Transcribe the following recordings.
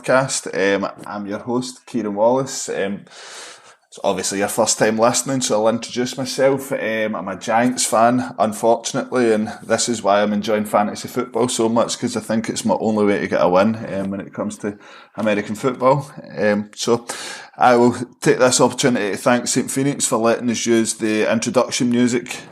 Podcast. I'm your host, Kieran Wallace. It's obviously your first time listening, so I'll introduce myself. I'm a Giants fan, unfortunately, and this is why I'm enjoying fantasy football so much, because I think it's my only way to get a win when it comes to American football. So I will take this opportunity to thank St. Phoenix for letting us use the introduction music.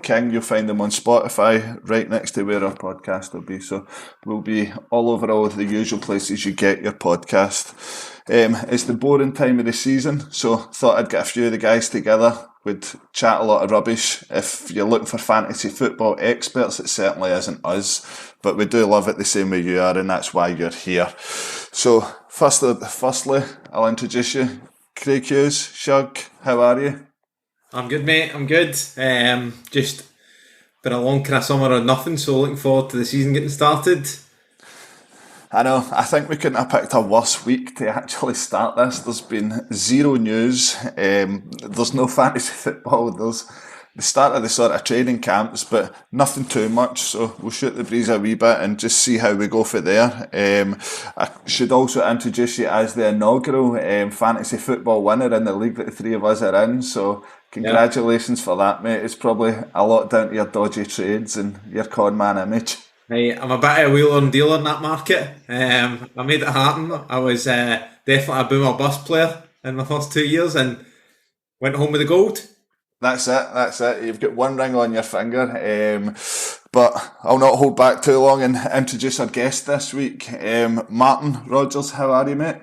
King, you'll find them on Spotify, right next to where our podcast will be. So we'll be all over all of the usual places you get your podcast. It's the boring time of the season, so thought I'd get a few of the guys together. We'd chat a lot of rubbish. If you're looking for fantasy football experts, it certainly isn't us, but we do love it the same way you are, and that's why you're here. So firstly, I'll introduce you. Craig Hughes, Shug, how are you? I'm good, mate. I'm good. Just been a long kind of summer or nothing, so looking forward to the season getting started. I know, I think we couldn't have picked a worse week to actually start this. There's been zero news, there's no fantasy football, there's the start of the sort of training camps, but nothing too much, so we'll shoot the breeze a wee bit and just see how we go for there. I should also introduce you as the inaugural fantasy football winner in the league that the three of us are in, so congratulations for that, mate. It's probably a lot down to your dodgy trades and your con man image. Hey, I'm a bit of a wheeler and dealer in that market. I made it happen. I was definitely a boom or bust player in my first 2 years and went home with the gold. That's it. You've got one ring on your finger. But I'll not hold back too long and introduce our guest this week. Martin Rogers, how are you, mate?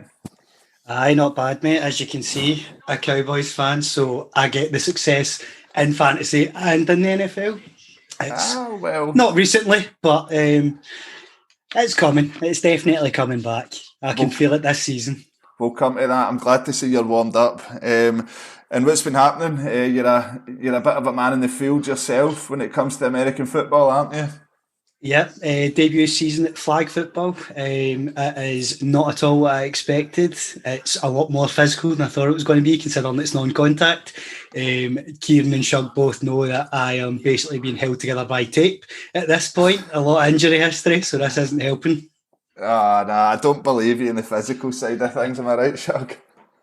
Aye, not bad, mate. As you can see, a Cowboys fan, so I get the success in fantasy and in the NFL. Not recently, but it's coming. It's definitely coming back. I can feel it this season. We'll come to that. I'm glad to see you're warmed up. And what's been happening? You're a bit of a man in the field yourself when it comes to American football, aren't you? Yeah, debut season at flag football. It is not at all what I expected. It's a lot more physical than I thought it was going to be, considering it's non-contact. Kieran and Shug both know that I am basically being held together by tape at this point. A lot of injury history, so this isn't helping. Nah, I don't believe you in the physical side of things. Am I right, Shug?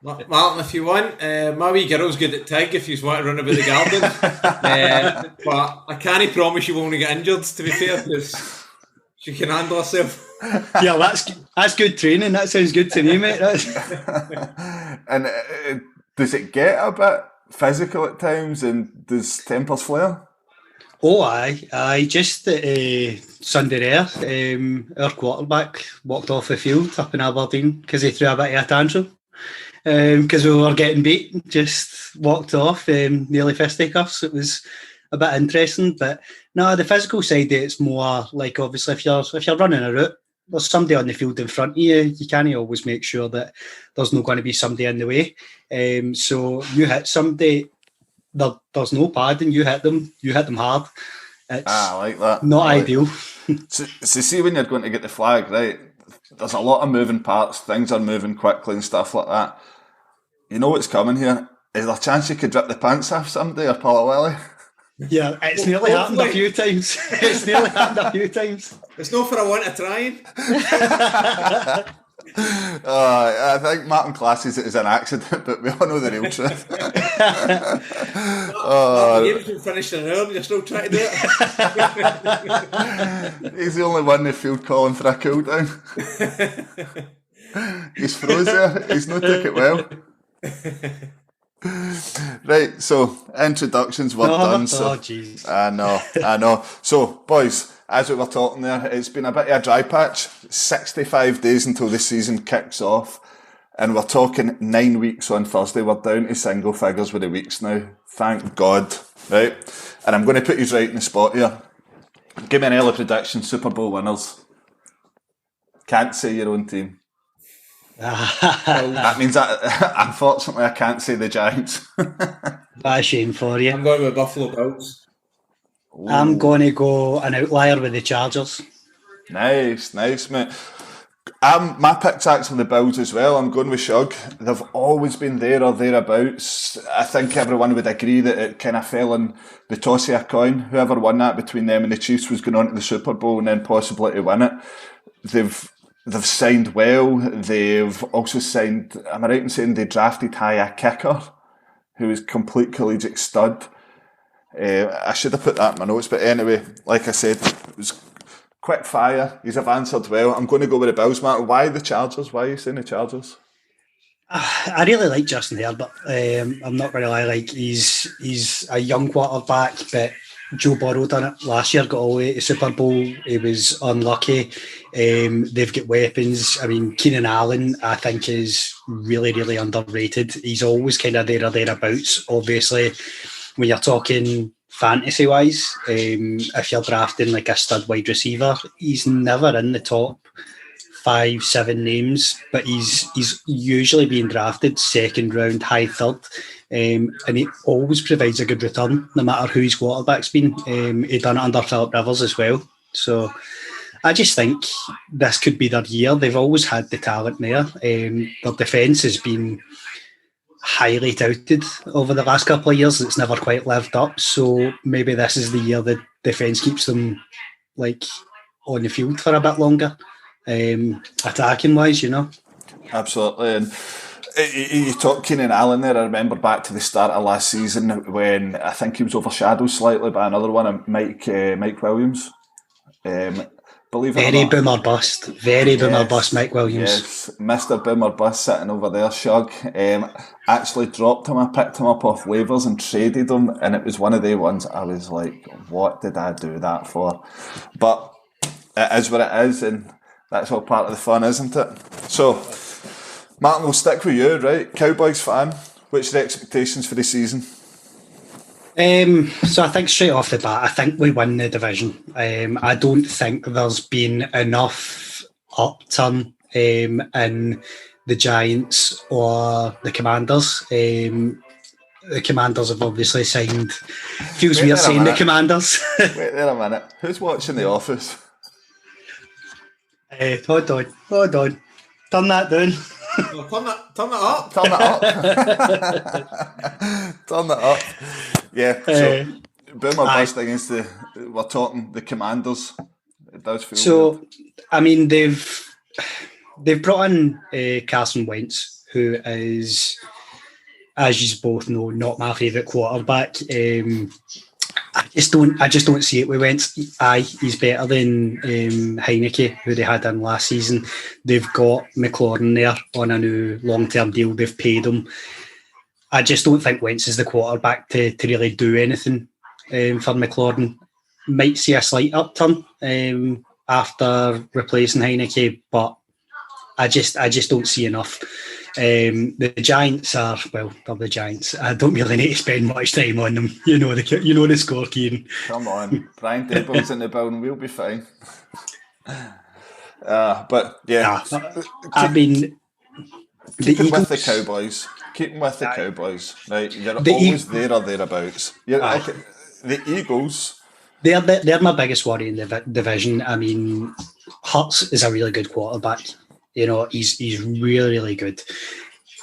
Martin, if you want, my wee girl's good at TIG if you want to run about the garden. But I can't promise you won't get injured, to be fair, because she can handle herself. Yeah, that's good training. That sounds good to me, mate. And does it get a bit physical at times, and does tempers flare? Oh, aye. Just Sunday there, our quarterback walked off the field up in Aberdeen because he threw a bit of a tantrum. Because we were getting beat, just walked off, nearly fisticuffs. It was a bit interesting, but no, the physical side, it's more like obviously if you're running a route, there's somebody on the field in front of you. You can't always make sure that there's not going to be somebody in the way. So you hit somebody, there's no padding. You hit them hard. I like that. Not ideal. So see, when you're going to get the flag, right? There's a lot of moving parts. Things are moving quickly and stuff like that. You know what's coming here. Is there a chance you could rip the pants off somebody or pull a willy? Yeah, it's nearly happened a few times. It's not for a want of trying. I think Martin classes it as an accident, but we all know the real truth. The game's been finished in an hour and you're still trying to do it. He's the only one in the field calling for a cool down. He's froze there. He's not took it well. Right, so introductions were done. So geez. I know. So, boys, as we were talking there, it's been a bit of a dry patch. 65 days until the season kicks off, and we're talking 9 weeks on Thursday. We're down to single figures with the weeks now. Thank God, right? And I'm going to put you right in the spot here. Give me an early prediction, Super Bowl winners. Can't say your own team. That means that, unfortunately, I can't say the Giants. That's a shame for you. I'm going with Buffalo Bills. Ooh. I'm going to go an outlier with the Chargers. Nice, mate. My pick's actually the Bills as well. I'm going with Shug. They've always been there or thereabouts. I think everyone would agree that it kind of fell in the toss of a coin. Whoever won that between them and the Chiefs was going on to the Super Bowl and then possibly to win it. They've they've signed well. They've also signed, am I right in saying they drafted a kicker who is complete collegiate stud? I should have put that in my notes, but anyway, like I said, it was quick fire. He's answered well. I'm going to go with the Bills, Matt. Why the Chargers? Why are you saying the Chargers? I really like Justin Herbert. I'm not going to lie, like he's a young quarterback, but Joe Burrow done it last year, got all the way to Super Bowl. He was unlucky. They've got weapons. I mean, Keenan Allen, I think, is really, really underrated. He's always kind of there or thereabouts. Obviously, when you're talking fantasy-wise, if you're drafting like a stud wide receiver, he's never in the top 5-7 names, but he's usually being drafted second round, high third, and he always provides a good return, no matter who his quarterback's been. He done it under Philip Rivers as well. So I just think this could be their year. They've always had the talent there. Their defence has been highly touted over the last couple of years. It's never quite lived up. So maybe this is the year the defence keeps them like on the field for a bit longer. Attacking wise, you know. Absolutely. And you talk Keenan Allen there. I remember back to the start of last season when I think he was overshadowed slightly by another one, Mike Williams. Believe it or not, boomer bust. Very boomer bust, Mike Williams. Yes, Mr. Boomer Bust sitting over there, Shug. Actually dropped him. I picked him up off waivers and traded him, and it was one of the ones I was like, what did I do that for? But it is what it is, and that's all part of the fun, isn't it? So, Martin, we'll stick with you, right? Cowboys fan. What's the expectations for the season? So I think straight off the bat, I think we win the division. I don't think there's been enough upturn in the Giants or the Commanders. The Commanders have obviously signed. Feels weird saying the Commanders. Wait there a minute. Who's watching The Office? Hold on. Turn that down. Well, turn it up. Turn it up. Yeah, so Boomer Bust against we're talking the Commanders. It does feel so weird. I mean, they've brought in Carson Wentz, who is, as you both know, not my favourite quarterback. I just don't see it with Wentz. He's better than Heineke, who they had in last season. They've got McLaurin there on a new long-term deal. They've paid him. I just don't think Wentz is the quarterback to really do anything for McLaurin. Might see a slight upturn after replacing Heineke, but I just don't see enough. The Giants are, well, they're the Giants. I don't really need to spend much time on them. You know the score, Kieran. Come on, Brian Dable's in the building. We'll be fine. But yeah, I mean, keeping with the Cowboys. Keeping with the Cowboys, right? You're always there or thereabouts. Okay. The Eagles. They're my biggest worry in the division. I mean, Hurts is a really good quarterback. You know, he's really, really good.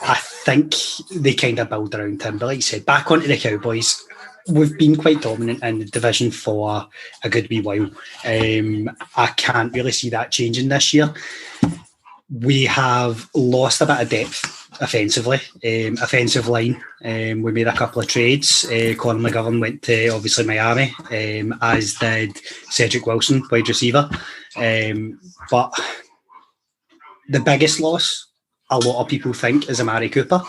I think they kind of build around him. But like you said, back onto the Cowboys, we've been quite dominant in the division for a good wee while. I can't really see that changing this year. We have lost a bit of depth offensively, offensive line. We made a couple of trades. Conor McGovern went to, obviously, Miami, as did Cedric Wilson, wide receiver. But the biggest loss, a lot of people think, is Amari Cooper.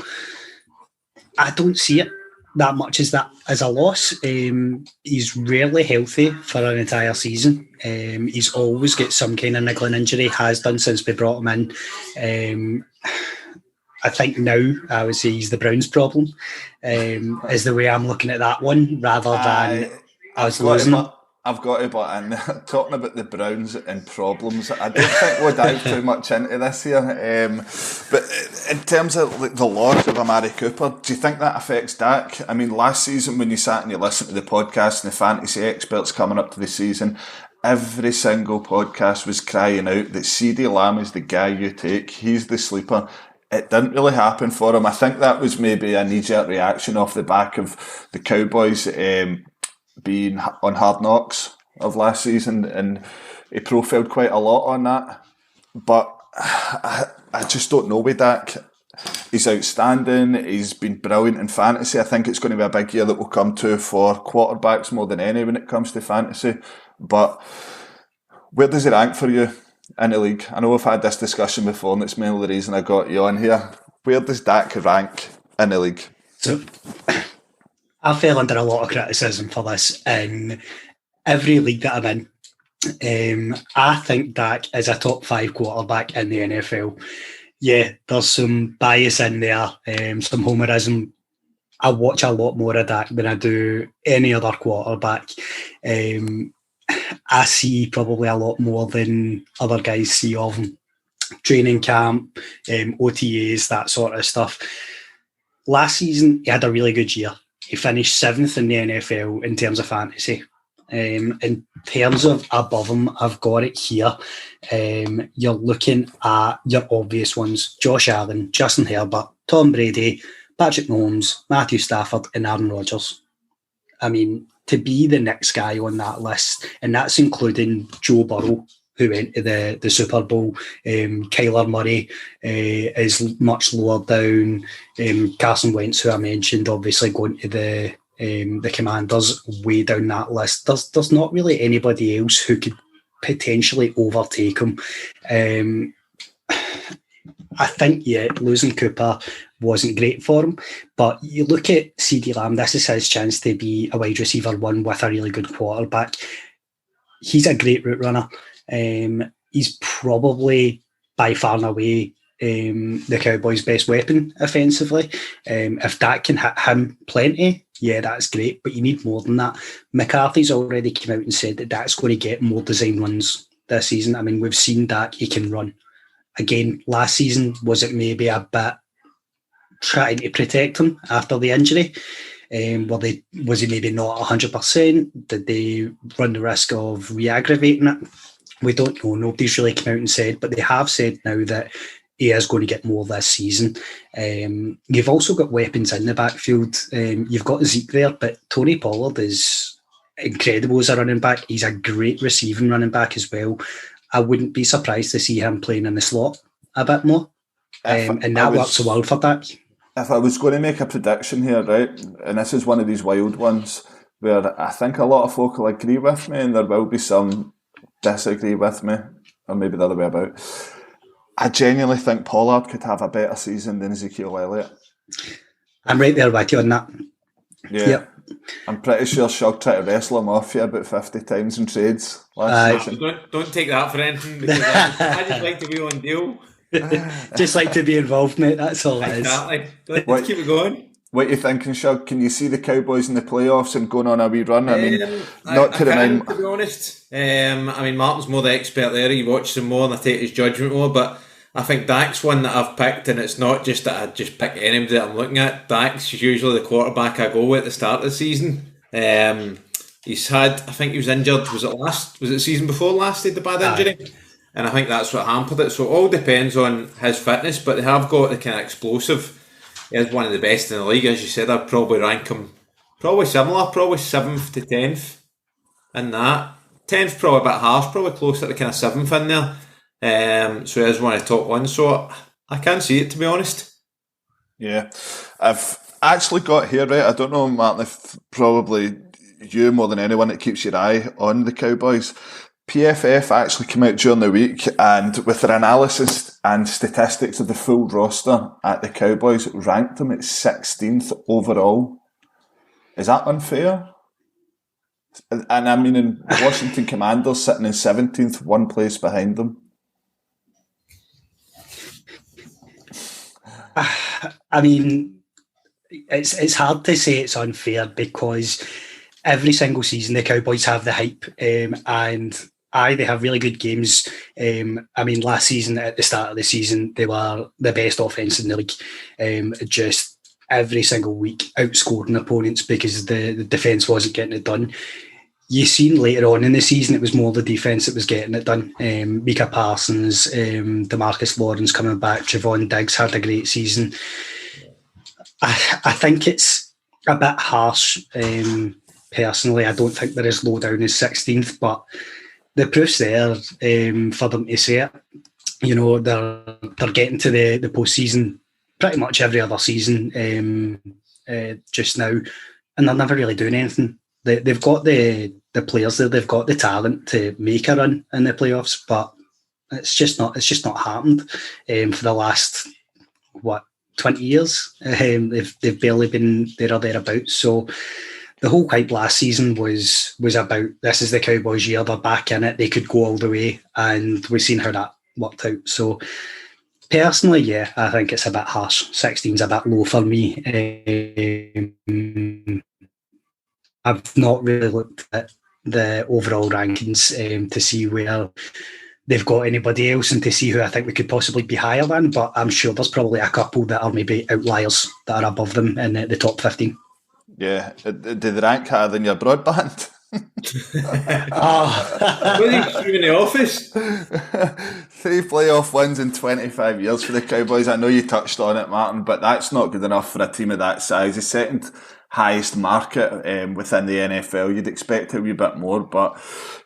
I don't see it that much as a loss. He's rarely healthy for an entire season. He's always got some kind of niggling injury, has done since we brought him in. I think now I would say he's the Browns' problem, is the way I'm looking at that one, rather than us losing. I've got to butt in there. Talking about the Browns and problems, I don't think we'll dive too much into this here. But in terms of the loss of Amari Cooper, do you think that affects Dak? I mean, last season when you sat and you listened to the podcast and the fantasy experts coming up to the season, every single podcast was crying out that CeeDee Lamb is the guy you take. He's the sleeper. It didn't really happen for him. I think that was maybe a knee-jerk reaction off the back of the Cowboys being on Hard Knocks of last season, and he profiled quite a lot on that. But I just don't know with Dak. He's outstanding. He's been brilliant in fantasy. I think it's going to be a big year that we'll come to for quarterbacks more than any when it comes to fantasy. But where does he rank for you in the league? I know we've had this discussion before, and it's mainly the reason I got you on here. Where does Dak rank in the league? So, I fell under a lot of criticism for this in every league that I'm in. I think Dak is a top 5 quarterback in the NFL. Yeah, there's some bias in there, some homerism. I watch a lot more of Dak than I do any other quarterback. I see probably a lot more than other guys see of him. Training camp, OTAs, that sort of stuff. Last season, he had a really good year. He finished 7th in the NFL in terms of fantasy. In terms of above him, I've got it here. You're looking at your obvious ones: Josh Allen, Justin Herbert, Tom Brady, Patrick Mahomes, Matthew Stafford, and Aaron Rodgers. I mean, to be the next guy on that list, and that's including Joe Burrow, who went to the Super Bowl. Kyler Murray is much lower down. Carson Wentz, who I mentioned, obviously going to the Commanders, way down that list. There's not really anybody else who could potentially overtake him. I think, losing Cooper wasn't great for him, but you look at CeeDee Lamb, this is his chance to be a wide receiver 1 with a really good quarterback. He's a great route runner. He's probably by far and away the Cowboys' best weapon offensively. If Dak can hit him plenty, that's great, but you need more than that. McCarthy's already come out and said that Dak's going to get more design runs this season. I mean, we've seen Dak, he can run. Again, last season, was it maybe a bit trying to protect him after the injury? Was he maybe not 100%? Did they run the risk of re-aggravating it? We don't know. Nobody's really come out and said, but they have said now that he is going to get more this season. You've also got weapons in the backfield. You've got Zeke there, but Tony Pollard is incredible as a running back. He's a great receiving running back as well. I wouldn't be surprised to see him playing in the slot a bit more. And that works a world for Dak. If I was going to make a prediction here, right, and this is one of these wild ones where I think a lot of folk will agree with me and there will be some disagree with me, or maybe the other way about. I genuinely think Pollard could have a better season than Ezekiel Elliott. I'm right there with you on that. Yeah. Yep. I'm pretty sure Shug tried to wrestle him off you about 50 times in trades last season. Don't take that for anything, because I just like to be on deal. Just like to be involved, mate. That's all it is. Exactly. Let's keep it going. What are you thinking, Shug? Can you see the Cowboys in the playoffs and going on a wee run? I mean, to be honest. I mean, Martin's more the expert there. He watches them more and I take his judgment more. But I think Dak's one that I've picked, and it's not just that I just pick anybody that I'm looking at. Dak's usually the quarterback I go with at the start of the season. He's had, I think he was injured. Was it season before last? He had the bad injury. And I think that's what hampered it. So it all depends on his fitness, but they have got the kind of explosive. He's one of the best in the league, as you said. I'd probably rank him probably similar, probably 7th to 10th in that. 10th probably a bit harsh, probably closer to kind of 7th in there. So he's one of the top ones. So I can't see it, to be honest. Yeah. I've actually got here, right, I don't know, Martin, if probably you more than anyone that keeps your eye on the Cowboys. PFF actually came out during the week and with their analysis and statistics of the full roster at the Cowboys, ranked them at 16th overall. Is that unfair? And I mean, in Washington Commanders sitting in 17th, one place behind them. I mean, it's hard to say it's unfair because every single season the Cowboys have the hype and they have really good games. I mean, last season, at the start of the season, they were the best offense in the league. Just every single week outscoring opponents because the defense wasn't getting it done. You seen later on in the season, it was more the defense that was getting it done. Micah Parsons, DeMarcus Lawrence coming back, Javon Diggs had a great season. I think it's a bit harsh. Personally, I don't think they're as low down as 16th, but the proof's there for them to say it. You know, they're getting to the postseason pretty much every other season just now, and they're never really doing anything. They've got the players there, they've got the talent to make a run in the playoffs, but it's just not happened for the last 20 years. They've barely been there or thereabouts. So the whole hype last season was about, this is the Cowboys year, they're back in it, they could go all the way, and we've seen how that worked out. So personally, yeah, I think it's a bit harsh. 16's a bit low for me. I've not really looked at the overall rankings to see where they've got anybody else and to see who I think we could possibly be higher than, but I'm sure there's probably a couple that are maybe outliers that are above them in the top 15. Yeah, do they rank higher than your broadband? What are you doing in the office? 3 playoff wins in 25 years for the Cowboys. I know you touched on it, Martin, but that's not good enough for a team of that size. The second highest market within the NFL. You'd expect a wee bit more, but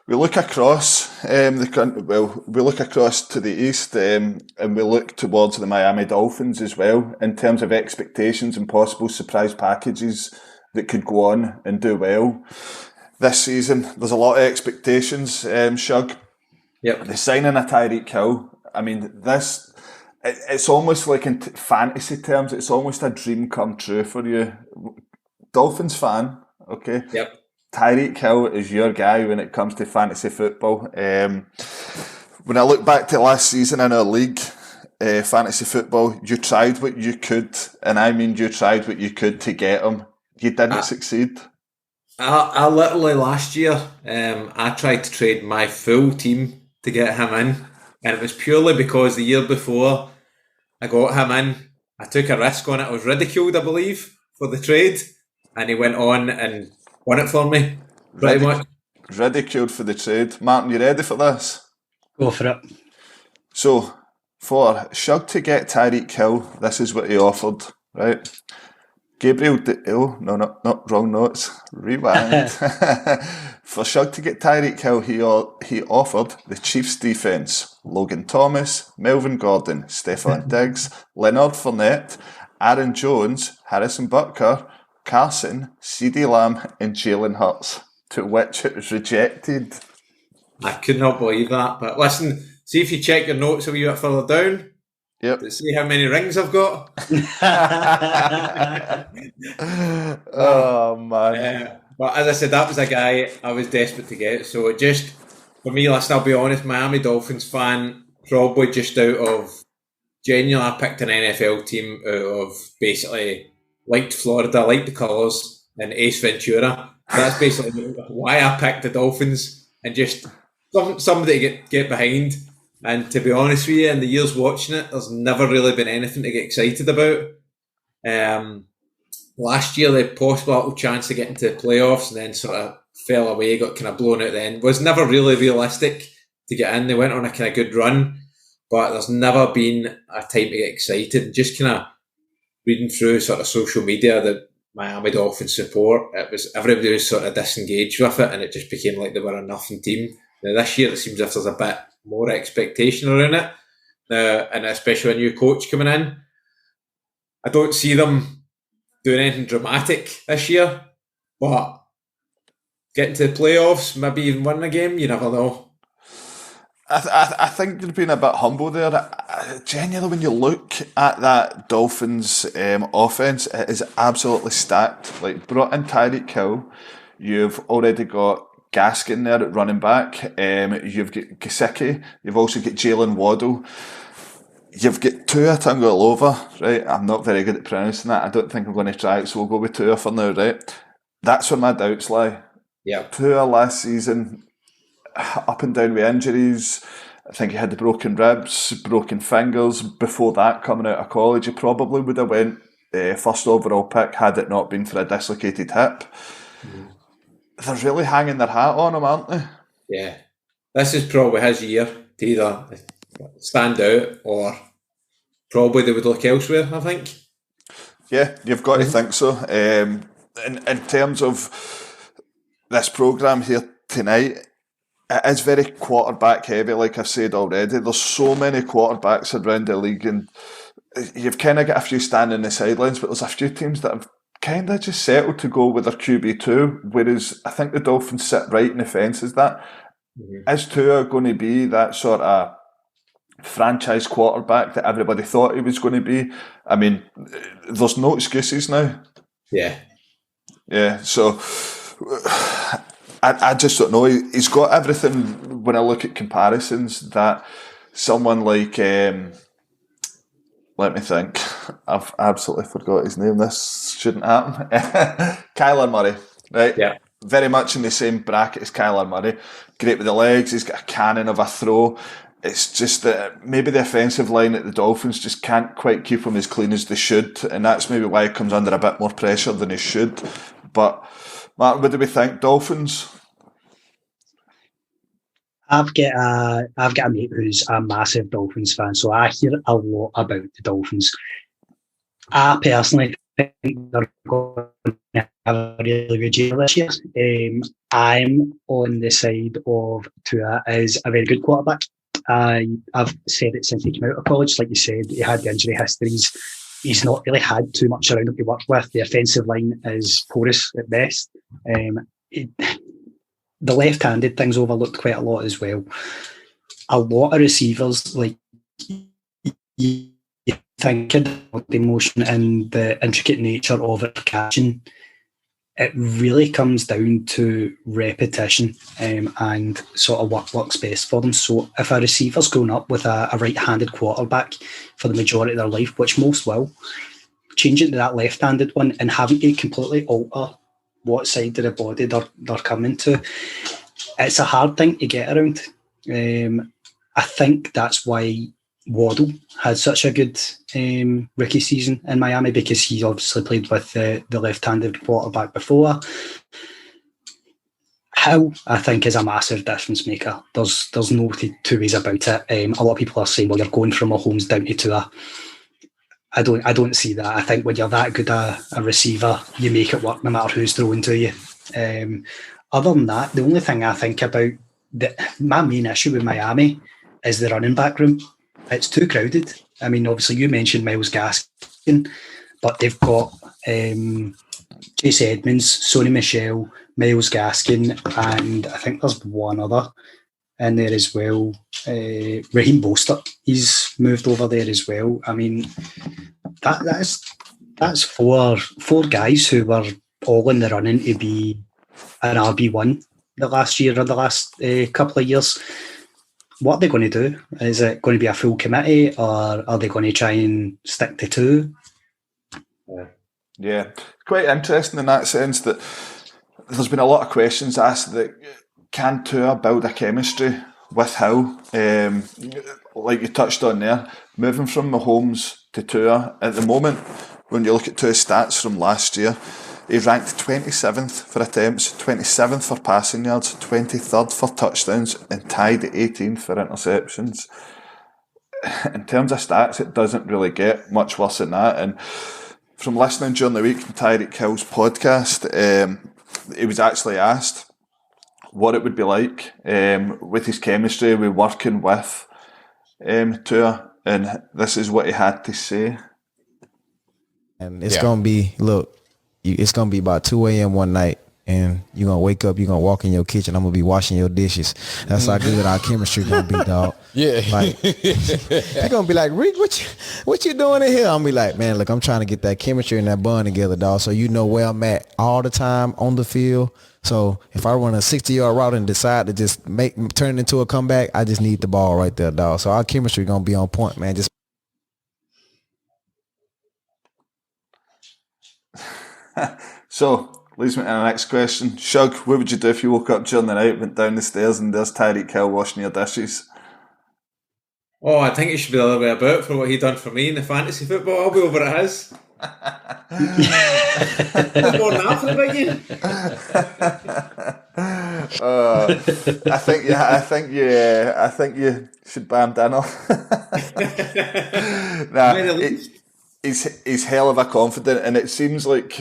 we look across we look across to the east and we look towards the Miami Dolphins as well in terms of expectations and possible surprise packages that could go on and do well this season. There's a lot of expectations, Shug. Yep. The signing of TYREEK Hill, I mean, it's almost like in fantasy terms, it's almost a dream come true for you. Dolphins fan, okay? Yep. TYREEK Hill is your guy when it comes to fantasy football. When I look back to last season in our league, fantasy football, you tried what you could, and I mean you tried what you could to get him. You didn't succeed. I literally last year, I tried to trade my full team to get him in, and it was purely because the year before I got him in, I took a risk on it. I was ridiculed, I believe, for the trade, and he went on and won it for me, pretty much. Ridiculed for the trade. Martin, you ready for this? Go for it. So, for Shug to get TYREEK Hill, this is what he offered, right? Wrong notes. Rewind. For Shug to get TYREEK Hill, he offered the Chiefs defence: Logan Thomas, Melvin Gordon, Stephon Diggs, Leonard Fournette, Aaron Jones, Harrison Butker, Carson, CeeDee Lamb, and Jalen Hurts, to which it was rejected. I could not believe that. But listen, see if you check your notes a wee bit further down. Yep. To see how many rings I've got. Oh, man. But as I said, that was a guy I was desperate to get. So it just, for me, listen, I'll be honest, Miami Dolphins fan, probably just out of, genuinely, I picked an NFL team out of basically liked Florida, liked the colours, and Ace Ventura. That's basically why I picked the Dolphins, and just somebody to get behind. And to be honest with you, in the years watching it, there's never really been anything to get excited about. Last year, they had possibly a little chance to get into the playoffs and then sort of fell away, got kind of blown out at the end. Was never really realistic to get in. They went on a kind of good run, but there's never been a time to get excited. Just kind of reading through sort of social media that Miami Dolphins support, it was everybody was sort of disengaged with it, and it just became like they were a nothing team. Now this year, it seems as if there's a bit more expectation around it, and especially a new coach coming in. I don't see them doing anything dramatic this year, but getting to the playoffs, maybe even winning a game, you never know. I think you're being a bit humble there. Genuinely, when you look at that Dolphins offense, it is absolutely stacked. Like, brought in TYREEK Hill, you've already got Gaskin there at running back. You've got Gesicki. You've also got Jalen Waddle. You've got Tua Tagovailoa, right? I'm not very good at pronouncing that. I don't think I'm going to try it, so we'll go with Tua for now, right? That's where my doubts lie. Yeah. Tua last season, up and down with injuries. I think he had the broken ribs, broken fingers. Before that, coming out of college, he probably would have went first overall pick had it not been for a dislocated hip. Mm. They're really hanging their hat on him, aren't they? Yeah. This is probably his year to either stand out or probably they would look elsewhere, I think. Yeah, you've got to think so. In terms of this programme here tonight, it is very quarterback heavy, like I've said already. There's so many quarterbacks around the league, and you've kind of got a few standing on the sidelines, but there's a few teams that have kind of just settled to go with their QB2, whereas I think the Dolphins sit right in the fence as that. Is Tua going to be that sort of franchise quarterback that everybody thought he was going to be? I mean, there's no excuses now. Yeah, so I just don't know. He's got everything when I look at comparisons that someone like, let me think, I've absolutely forgot his name, this shouldn't happen. Kyler Murray, right? Yeah. Very much in the same bracket as Kyler Murray. Great with the legs, he's got a cannon of a throw. It's just that maybe the offensive line at the Dolphins just can't quite keep him as clean as they should, and that's maybe why he comes under a bit more pressure than he should. But Martin, what do we think? Dolphins? I've got a mate who's a massive Dolphins fan, so I hear a lot about the Dolphins. I personally think they're going to have a really good year this year. I'm on the side of Tua as a very good quarterback. I've said it since he came out of college. Like you said, he had the injury histories. He's not really had too much around him to work with. The offensive line is porous at best. The left-handed thing's overlooked quite a lot as well. A lot of receivers, like, you think about the emotion and the intricate nature of it catching, it really comes down to repetition and sort of what works best for them. So if a receiver's grown up with a right-handed quarterback for the majority of their life, which most will, changing to that left-handed one and having to completely alter what side of the body they're coming to, it's a hard thing to get around. I think that's why Waddle had such a good rookie season in Miami, because he obviously played with the left-handed quarterback before. Howe, I think, is a massive difference maker. There's no two ways about it. A lot of people are saying, well, you're going from Mahomes down to Tua. I don't see that. I think when you're that good a receiver, you make it work no matter who's throwing to you. Other than that, the only thing I think about, my main issue with Miami is the running back room. It's too crowded. I mean, obviously you mentioned Myles Gaskin, but they've got Chase Edmonds, Sonny Michel, Myles Gaskin, and I think there's one other in there as well. Raheem Mostert, he's moved over there as well. I mean, that's four guys who were all in the running to be an RB1 the last year or the last couple of years. What are they going to do? Is it going to be a full committee, or are they going to try and stick to two? Yeah, quite interesting in that sense that there's been a lot of questions asked that can Tua build a chemistry with Hill? Like you touched on there, moving from Mahomes to Tua, at the moment, when you look at Tua's stats from last year, he ranked 27th for attempts, 27th for passing yards, 23rd for touchdowns, and tied at 18th for interceptions. In terms of stats, it doesn't really get much worse than that. And from listening during the week to TYREEK Hill's podcast, he was actually asked what it would be like with his chemistry with working with Tua, and this is what he had to say. And it's going to be, it's going to be about 2 a.m. one night, and you're going to wake up, you're going to walk in your kitchen, I'm going to be washing your dishes. That's how good our chemistry going to be, dog. Yeah. Like, they're going to be like, Reek, what you doing in here? I'm going to be like, man, look, I'm trying to get that chemistry and that bond together, dog, so you know where I'm at all the time on the field. So if I run a 60-yard route and decide to just turn it into a comeback, I just need the ball right there, dog. So our chemistry going to be on point, man. Just So, leads me to the next question. Shug, what would you do if you woke up during the night, went down the stairs, and there's TYREEK Hill washing your dishes? Oh, I think it should be the other way about for what he done for me in the fantasy football. I'll be over at his. More than that for the big game. I think you should buy him dinner. He's hell of a confident, and it seems like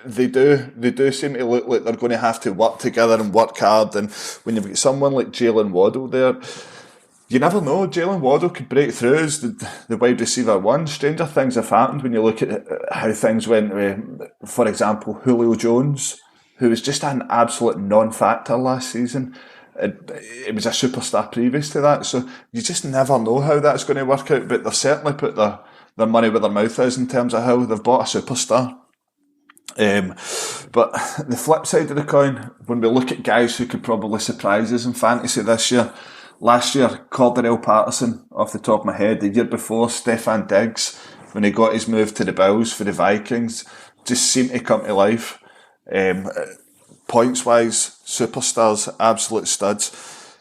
They do seem to look like they're going to have to work together and work hard. And when you've got someone like Jalen Waddle there, you never know. Jalen Waddle could break through as the wide receiver one. Stranger things have happened when you look at how things went with, for example, Julio Jones, who was just an absolute non-factor last season. It was a superstar previous to that. So you just never know how that's going to work out. But they've certainly put their money where their mouth is in terms of how they've bought a superstar. But the flip side of the coin, when we look at guys who could probably surprise us in fantasy this year, last year, Cordarrelle Patterson, off the top of my head. The year before, Stefan Diggs, when he got his move to the Bills for the Vikings, just seemed to come to life. Points-wise, superstars, absolute studs.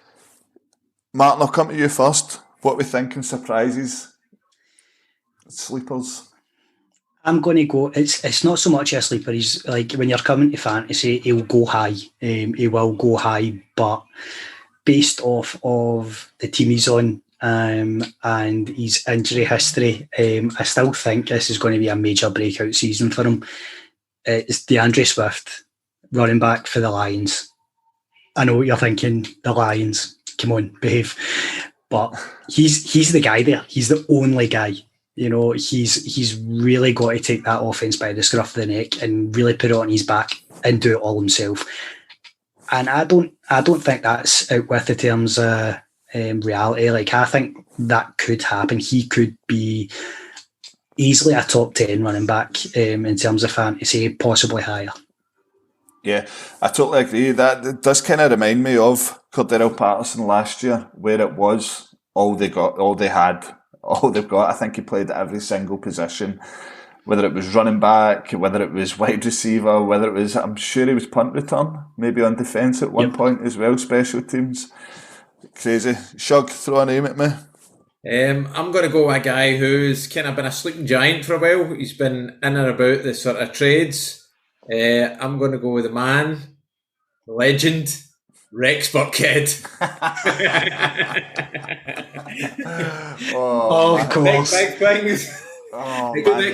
Martin, I'll come to you first. What are we thinking? Surprises? Sleepers? I'm going to go. It's not so much a sleeper. He's like, when you're coming to fantasy, he'll go high. He will go high, but based off of the team he's on and his injury history, I still think this is going to be a major breakout season for him. It's DeAndre Swift, running back for the Lions. I know what you're thinking. The Lions, come on, behave. But he's the guy there. He's the only guy. You know, he's really got to take that offense by the scruff of the neck and really put it on his back and do it all himself. And I don't think that's out with the terms of reality. Like, I think that could happen. He could be easily a top 10 running back in terms of fantasy, possibly higher. Yeah, I totally agree. That does kind of remind me of Cordarrelle Patterson last year, where it was all they've got. I think he played at every single position, whether it was running back, whether it was wide receiver, whether it was, I'm sure he was punt return, maybe on defence at one point as well, special teams. Crazy. Shug, throw a name at me. I'm going to go with a guy who's kind of been a sleeping giant for a while. He's been in and about the sort of trades. I'm going to go with the man, the legend, Rex Burkhead. Of course. Big things.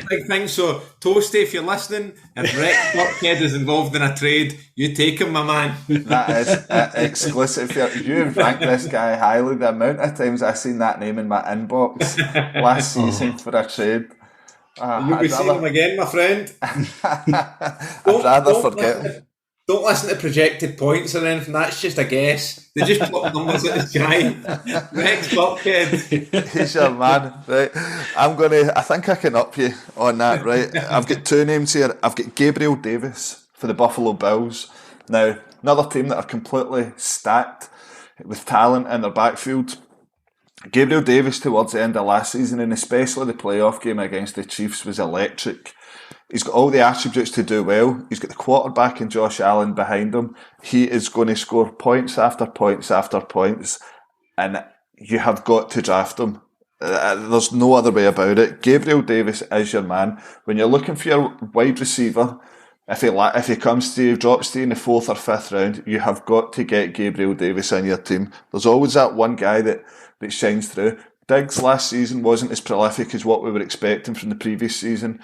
Big things. So, Toasty, if you're listening, if Rex Burkhead is involved in a trade, you take him, my man. That is exclusive. You've ranked this guy highly. The amount of times I've seen that name in my inbox last season for a trade. You'll be seeing him again, my friend. I'd rather forget. Don't listen to projected points or anything. That's just a guess. They just put numbers at this guy. Rex Burkhead. He's your man, right? I think I can up you on that, right? I've got two names here. I've got Gabriel Davis for the Buffalo Bills. Now, another team that are completely stacked with talent in their backfield. Gabriel Davis towards the end of last season, and especially the playoff game against the Chiefs, was electric. He's got all the attributes to do well. He's got the quarterback and Josh Allen behind him. He is going to score points after points after points, and you have got to draft him. There's no other way about it. Gabriel Davis is your man. When you're looking for your wide receiver, if he comes to you, drops to you in the 4th or 5th round, you have got to get Gabriel Davis in your team. There's always that one guy that shines through. Diggs last season wasn't as prolific as what we were expecting from the previous season.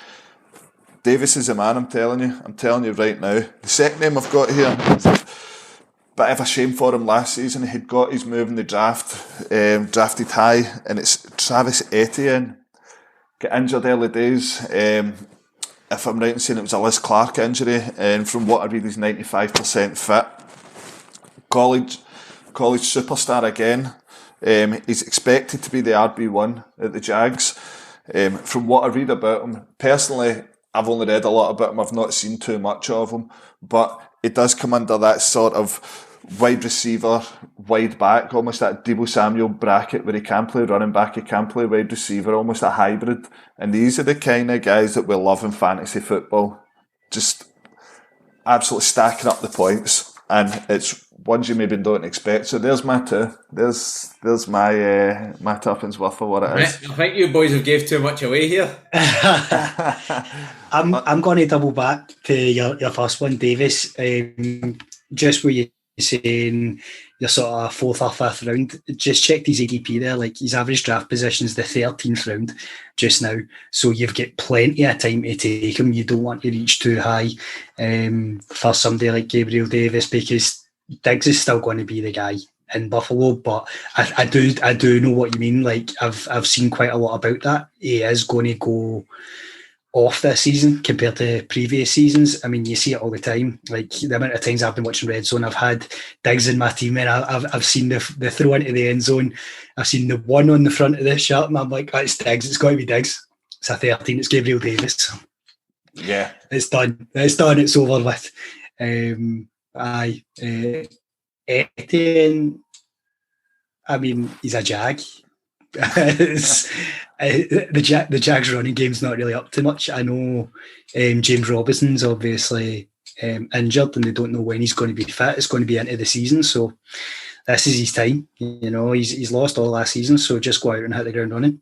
Davis is a man, I'm telling you right now. The second name I've got here, bit of a shame for him last season. He'd got his move in the draft, drafted high, and it's Travis Etienne. Got injured early days. If I'm right in saying it was a Liz Clark injury, and from what I read, he's 95% fit. College superstar again. He's expected to be the RB1 at the Jags. From what I read about him, personally, I've only read a lot about him. I've not seen too much of him, but it does come under that sort of wide receiver, wide back, almost that Deebo Samuel bracket where he can play running back, he can play wide receiver, almost a hybrid. And these are the kind of guys that we love in fantasy football. Just absolutely stacking up the points. And it's ones you maybe don't expect. So there's my two. There's my tuppence worth for what it is. I think you boys have gave too much away here. I'm going to double back to your first one, Davis. Just where you're saying your sort of 4th or 5th round. Just checked his ADP there. Like, his average draft position is the 13th round just now. So you've got plenty of time to take him. You don't want to reach too high for somebody like Gabriel Davis, because Diggs is still going to be the guy in Buffalo. But I do know what you mean. Like, I've seen quite a lot about that. He is going to go off this season compared to previous seasons. I mean, you see it all the time. Like, the amount of times I've been watching Red Zone, I've had Diggs in my team, and I've seen the throw into the end zone. I've seen the one on the front of the shirt, and I'm like, oh, it's Diggs. It's got to be Diggs. It's a 13. It's Gabriel Davis. Yeah, it's done. It's done. It's over with. Etienne, I mean, he's a jag. The Jags running game's not really up to much. I know James Robinson's obviously injured, and they don't know when he's going to be fit. It's going to be into the season, so this is his time. You know, he's lost all last season, so just go out and hit the ground running.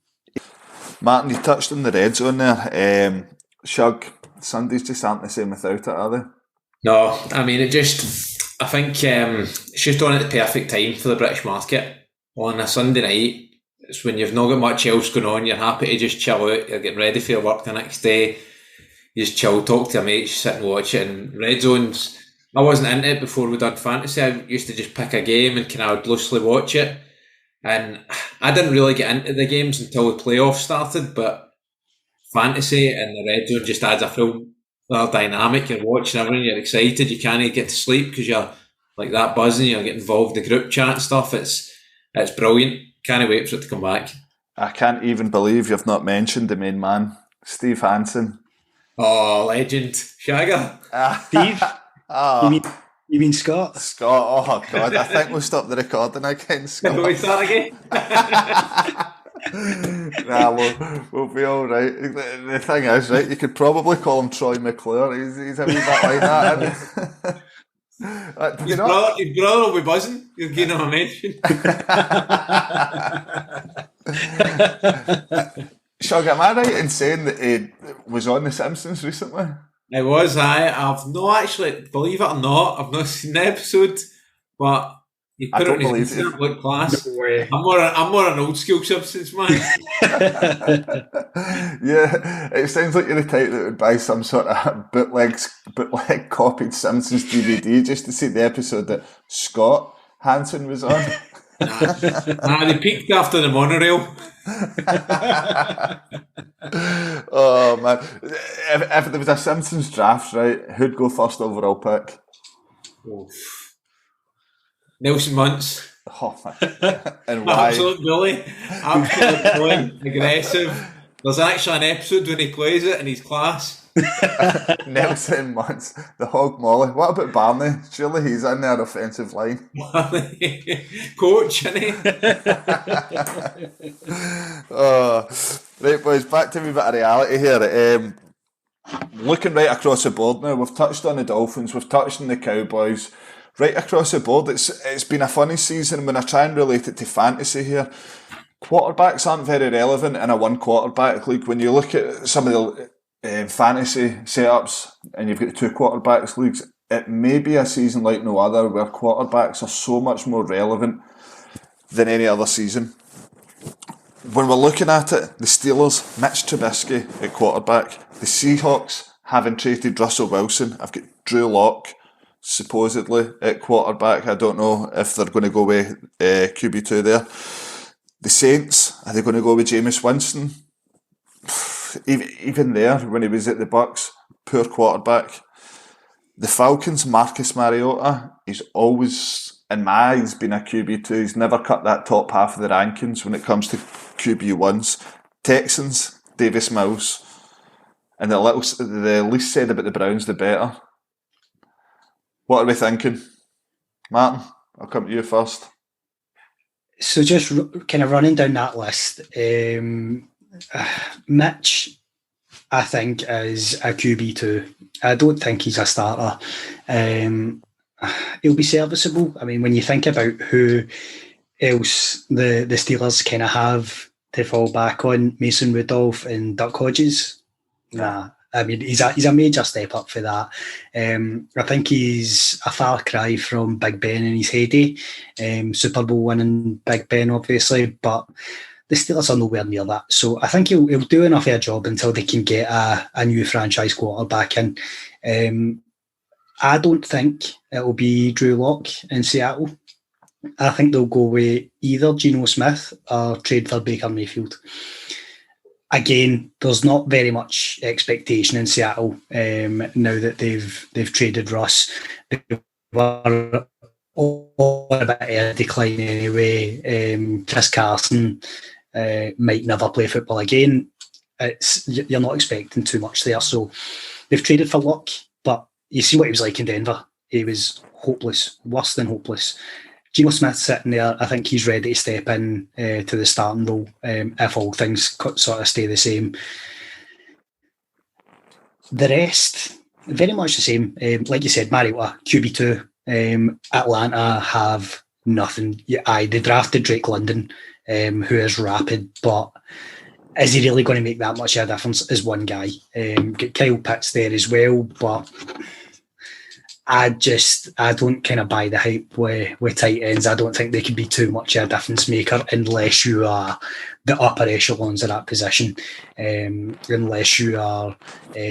Martin, you touched on the red zone there. Shug, Sundays just aren't the same without it, are they? No, I mean, I think it's just on at the perfect time for the British market. On a Sunday night, it's when you've not got much else going on, you're happy to just chill out, you're getting ready for your work the next day, you just chill, talk to your mates, sit and watch it. And Red Zones, I wasn't into it before we done fantasy. I used to just pick a game and kind of loosely watch it, and I didn't really get into the games until the playoffs started. But fantasy and the Red Zone just adds a full dynamic. You're watching everything, you're excited, you can't get to sleep because you're like that buzzing, you're getting involved in the group chat and stuff. It's brilliant. Can't wait for it to come back. I can't even believe you've not mentioned the main man, Steve Hansen. Oh, legend. Shagger. Steve? You mean Scott? Scott, oh God, I think we'll stop the recording again, Scott. Can we start again? Nah, we'll be all right. The thing is, right, you could probably call him Troy McClure. He's a wee bit like that. His brother will be buzzing. You're giving him a mention. Shug, am I right in saying that he was on The Simpsons recently? It was. I've not actually, believe it or not, I've not seen the episode, but you put it on his Instagram, look class. No way. I'm more an old school Simpsons man. Yeah, it sounds like you're the type that would buy some sort of bootleg copied Simpsons DVD just to see the episode that Scott Hansen was on. They peaked after the monorail. Oh man, if there was a Simpsons draft, right, who'd go first overall pick? Nelson Muntz. Oh man, and why? Absolute bully, aggressive. There's actually an episode when he plays it in his class. Nelson Muntz, the hog molly. What about Barney? Surely he's in their offensive line. Coach, isn't he? Right, boys, back to a wee bit of reality here. Looking right across the board now, we've touched on the Dolphins, we've touched on the Cowboys. Right across the board, it's been a funny season. When I try and relate it to fantasy here, quarterbacks aren't very relevant in a one quarterback league. When you look at some of the fantasy setups and you've got 2 quarterbacks leagues, it may be a season like no other where quarterbacks are so much more relevant than any other season. When we're looking at it, the Steelers, Mitch Trubisky at quarterback, the Seahawks having traded Russell Wilson, I've got Drew Lock supposedly at quarterback. I don't know if they're going to go with QB2 there. The Saints, are they going to go with Jameis Winston? Even there, when he was at the Bucks, poor quarterback. The Falcons, Marcus Mariota, he's always, in my eyes, been a QB2. He's never cut that top half of the rankings when it comes to QB1s. Texans, Davis Mills. And the least said about the Browns, the better. What are we thinking? Martin, I'll come to you first. So just kind of running down that list, Mitch, I think, is a QB2. I don't think he's a starter. He'll be serviceable. I mean, when you think about who else the Steelers kind of have to fall back on, Mason Rudolph and Duck Hodges, nah, I mean, he's a major step up for that. I think he's a far cry from Big Ben in his heyday. Super Bowl winning Big Ben, obviously, but the Steelers are nowhere near that. So I think he'll do enough of a job until they can get a new franchise quarterback in. I don't think it'll be Drew Lock in Seattle. I think they'll go with either Geno Smith or trade for Baker Mayfield. Again, there's not very much expectation in Seattle now that they've traded Russ. They were all a bit of a decline anyway. Chris Carson might never play football again. You're not expecting too much there. So they've traded for Luck, but you see what he was like in Denver. He was hopeless, worse than hopeless. Geno Smith sitting there, I think he's ready to step in to the starting role if all things sort of stay the same. The rest, very much the same. Like you said, Mariota, QB2. Atlanta have nothing. They drafted Drake London, who is rapid, but is he really going to make that much of a difference as one guy? Get Kyle Pitts there as well, but I don't kind of buy the hype with tight ends. I don't think they can be too much of a difference maker unless you are the upper echelons of that position. Unless you are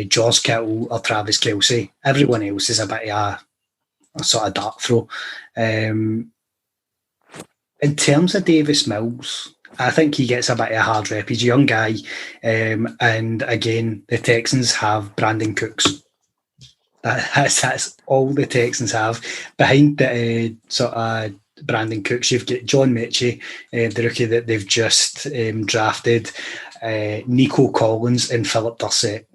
George Kittle or Travis Kelce. Everyone else is a bit of a sort of dart throw. In terms of Davis Mills, I think he gets a bit of a hard rep. He's a young guy. And again, the Texans have Brandon Cooks. That's all the Texans have. Behind the sort of Brandon Cooks, you've got John Mechie, the rookie that they've just drafted, Nico Collins and Philip Dorsett.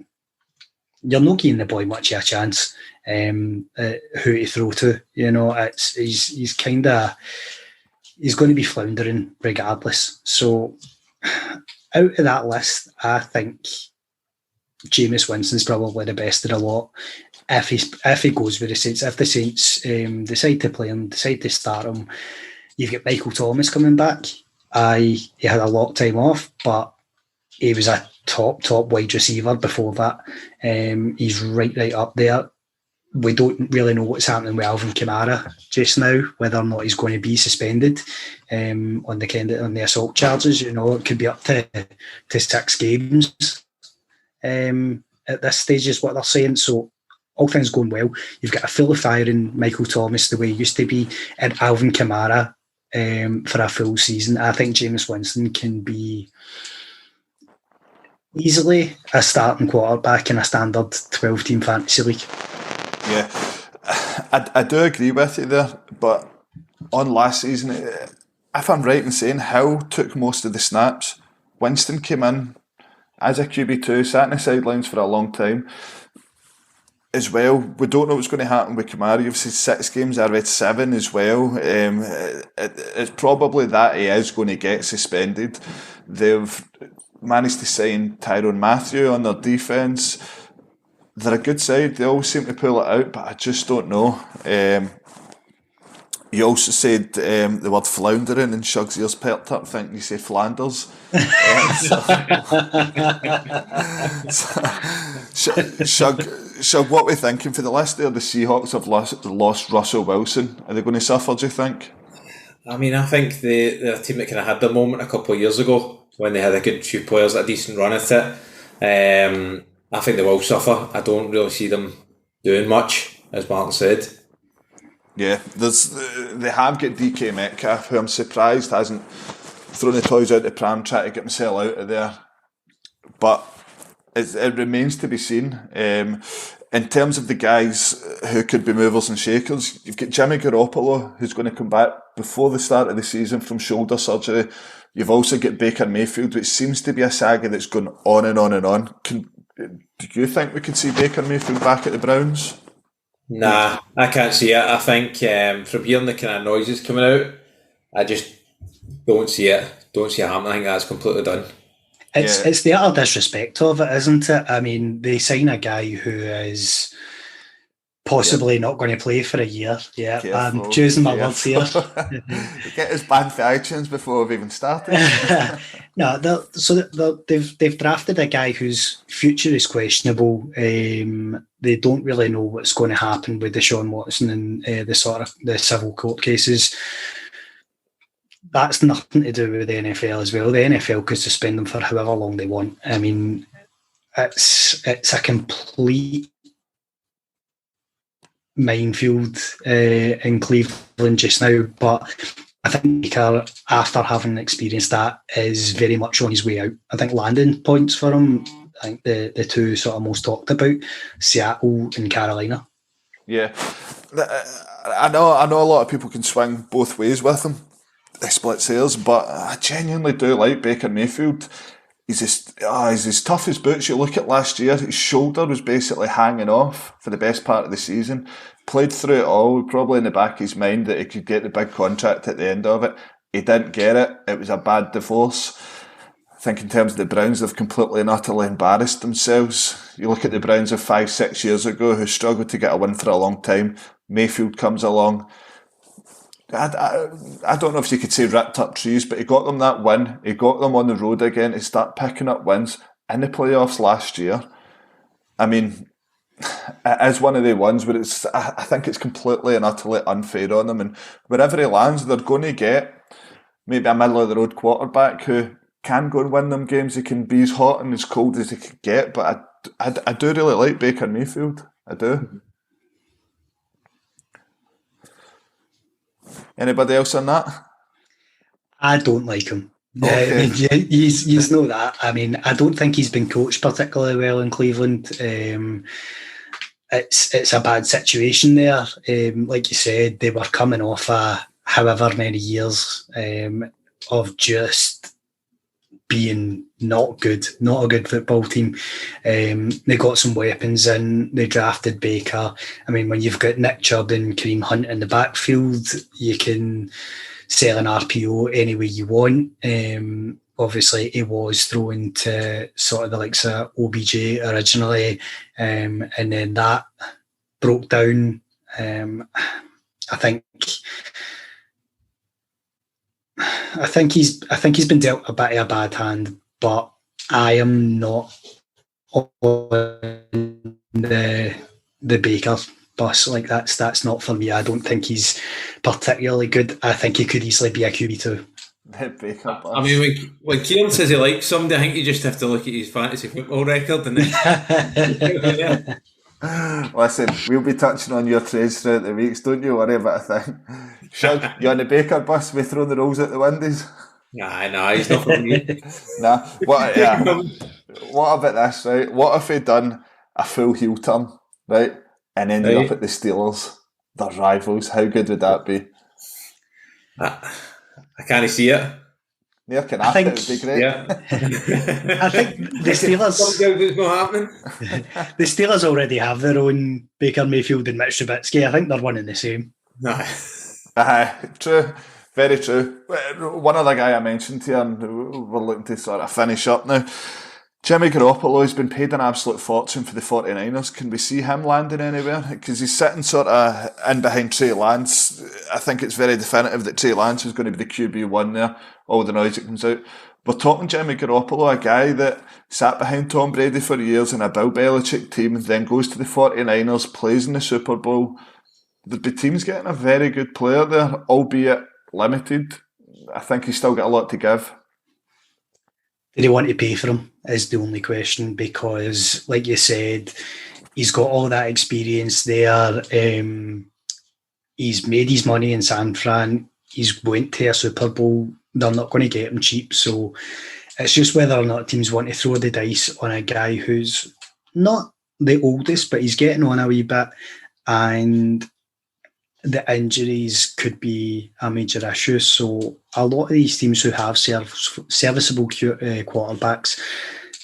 You're not giving the boy much of a chance who to throw to. You know, he's going to be floundering regardless. So out of that list, I think Jameis Winston's probably the best of the lot. If he goes with the Saints, if the Saints decide to play him, decide to start him, you've got Michael Thomas coming back. He had a lot of time off, but he was a top wide receiver before that. He's right up there. We don't really know what's happening with Alvin Kamara just now, whether or not he's going to be suspended on the assault charges. You know, it could be up to 6 games at this stage, is what they're saying. So all things going well, you've got a fully firing Michael Thomas the way he used to be, and Alvin Kamara for a full season. I think Jameis Winston can be easily a starting quarterback in a standard 12-team fantasy league. Yeah, I do agree with you there, but on last season, if I'm right in saying, Hill took most of the snaps. Winston came in as a QB2, sat on the sidelines for a long time as well. We don't know what's going to happen with Kamara. You've said 6 games, I read 7 as well. It's probably that he is going to get suspended. They've managed to sign Tyrann Mathieu on their defence. They're a good side. They always seem to pull it out, but I just don't know. You also said the word floundering, and Shug's ears perked up thinking you say Flanders. Shug, what are we thinking for the list there? The Seahawks have lost Russell Wilson. Are they going to suffer, do you think? I mean, I think they're a team that kind of had their moment a couple of years ago when they had a good few players, a decent run at it. I think they will suffer. I don't really see them doing much, as Martin said. Yeah, they have got DK Metcalf, who I'm surprised hasn't thrown the toys out the pram trying to get himself out of there. But it remains to be seen. In terms of the guys who could be movers and shakers, you've got Jimmy Garoppolo, who's going to come back before the start of the season from shoulder surgery. You've also got Baker Mayfield, which seems to be a saga that's going on and on and on. Do you think we could see Baker Mayfield back at the Browns? Nah, I can't see it. I think from hearing the kind of noises coming out, I just don't see it. Don't see it happening. I think that's completely done. It's the utter disrespect of it, isn't it? I mean, they sign a guy who is possibly not going to play for a year. Yeah, Careful, I'm choosing my words here. Get us banned for iTunes before we've even started. No, they've drafted a guy whose future is questionable. They don't really know what's going to happen with Deshaun Watson and the civil court cases. That's nothing to do with the NFL as well. The NFL could suspend them for however long they want. I mean, it's a complete minefield in Cleveland just now, but I think Baker, after having experienced that, is very much on his way out. I think landing points for him, I think the two sort of most talked about, Seattle and Carolina. Yeah, I know a lot of people can swing both ways with him, they split sales, but I genuinely do like Baker Mayfield. He's as tough as boots. You look at last year, his shoulder was basically hanging off for the best part of the season. Played through it all, probably in the back of his mind that he could get the big contract at the end of it. He didn't get it. It was a bad divorce. I think in terms of the Browns, they've completely and utterly embarrassed themselves. You look at the Browns of 5-6 years ago who struggled to get a win for a long time. Mayfield comes along. I don't know if you could say ripped up trees, but he got them that win. He got them on the road again to start picking up wins in the playoffs last year. I mean, it is one of the ones where I think it's completely and utterly unfair on them. And wherever he lands, they're going to get maybe a middle of the road quarterback who can go and win them games. He can be as hot and as cold as he could get. But I do really like Baker Mayfield. I do. Anybody else on that? I don't like him. Okay. You know that. I mean, I don't think he's been coached particularly well in Cleveland. It's a bad situation there. Like you said, they were coming off however many years of just being not good, not a good football team. They got some weapons in. They drafted Baker. I mean, when you've got Nick Chubb and Kareem Hunt in the backfield, you can sell an RPO any way you want. Obviously, he was thrown to sort of the likes of OBJ originally, and then that broke down. I think he's been dealt a bit of a bad hand, but I am not on the Baker bus. Like that's not for me. I don't think he's particularly good. I think he could easily be a QB2. I mean, when Kieran says he likes somebody, I think you just have to look at his fantasy football record and then. Listen, we'll be touching on your trades throughout the weeks. Don't you worry about a thing. Shug, you on the Baker bus? We throwing the rolls out the windows? Nah, he's not for me. Nah. What about this, right? What if he'd done a full heel turn, right? And ended up at the Steelers, their rivals? How good would that be? I can't see it. Near Canada, it would be great. Yeah. I think the Steelers. It's not happening. The Steelers already have their own Baker Mayfield and Mitch Trubisky. I think they're one and the same. True. Very true. One other guy I mentioned here, and we're looking to sort of finish up now. Jimmy Garoppolo has been paid an absolute fortune for the 49ers. Can we see him landing anywhere? Because he's sitting sort of in behind Trey Lance. I think it's very definitive that Trey Lance is going to be the QB1 there, all the noise that comes out. We're talking Jimmy Garoppolo, a guy that sat behind Tom Brady for years in a Bill Belichick team, then goes to the 49ers, plays in the Super Bowl. The team's getting a very good player there, albeit limited. I think he's still got a lot to give. Do they want to pay for him is the only question, because like you said, he's got all that experience there. He's made his money in San Fran. He's went to a Super Bowl. They're not going to get him cheap. So it's just whether or not teams want to throw the dice on a guy who's not the oldest, but he's getting on a wee bit. And the injuries could be a major issue. So a lot of these teams who have serviceable quarterbacks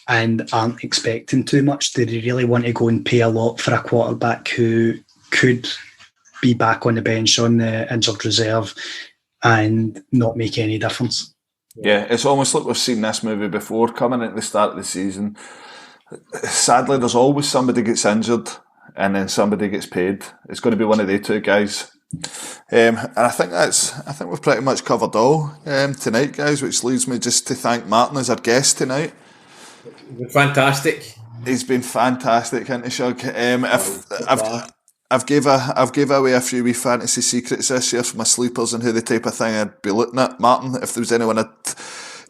and aren't expecting too much, do they really want to go and pay a lot for a quarterback who could be back on the bench on the injured reserve and not make any difference? Yeah, it's almost like we've seen this movie before coming at the start of the season. Sadly, there's always somebody gets injured and then somebody gets paid. It's going to be one of the two guys. And I think we've pretty much covered all tonight, guys, which leaves me just to thank Martin as our guest tonight. Fantastic. He's been fantastic, hasn't he, Shug? I've gave away a few wee fantasy secrets this year for my sleepers and who the type of thing I'd be looking at. Martin, if there was anyone I'd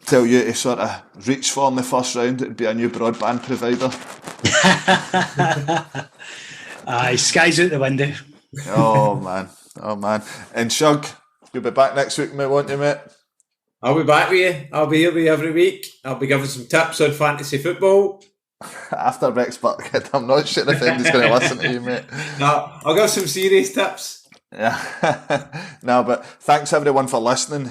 tell you to sort of reach for in the first round, it'd be a new broadband provider. Aye, sky's out the window. Oh man. And Shug, you'll be back next week, mate, won't you, mate? I'll be back with you. I'll be here with you every week. I'll be giving some tips on fantasy football. After Rex Burkhead, I'm not sure if anyone's going to listen to you, mate. No, I'll give some serious tips. Yeah. No, but thanks everyone for listening.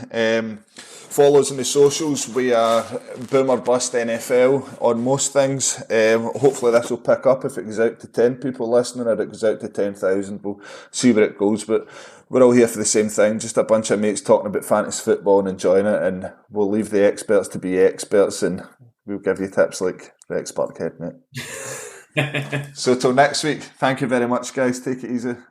Follow us on the socials. We are Boomer Bust NFL on most things. Hopefully this will pick up. If it goes out to 10 people listening or it goes out to 10,000, we'll see where it goes. But we're all here for the same thing, just a bunch of mates talking about fantasy football and enjoying it, and we'll leave the experts to be experts and we'll give you tips like Rex Burkhead, mate. So till next week, thank you very much, guys. Take it easy.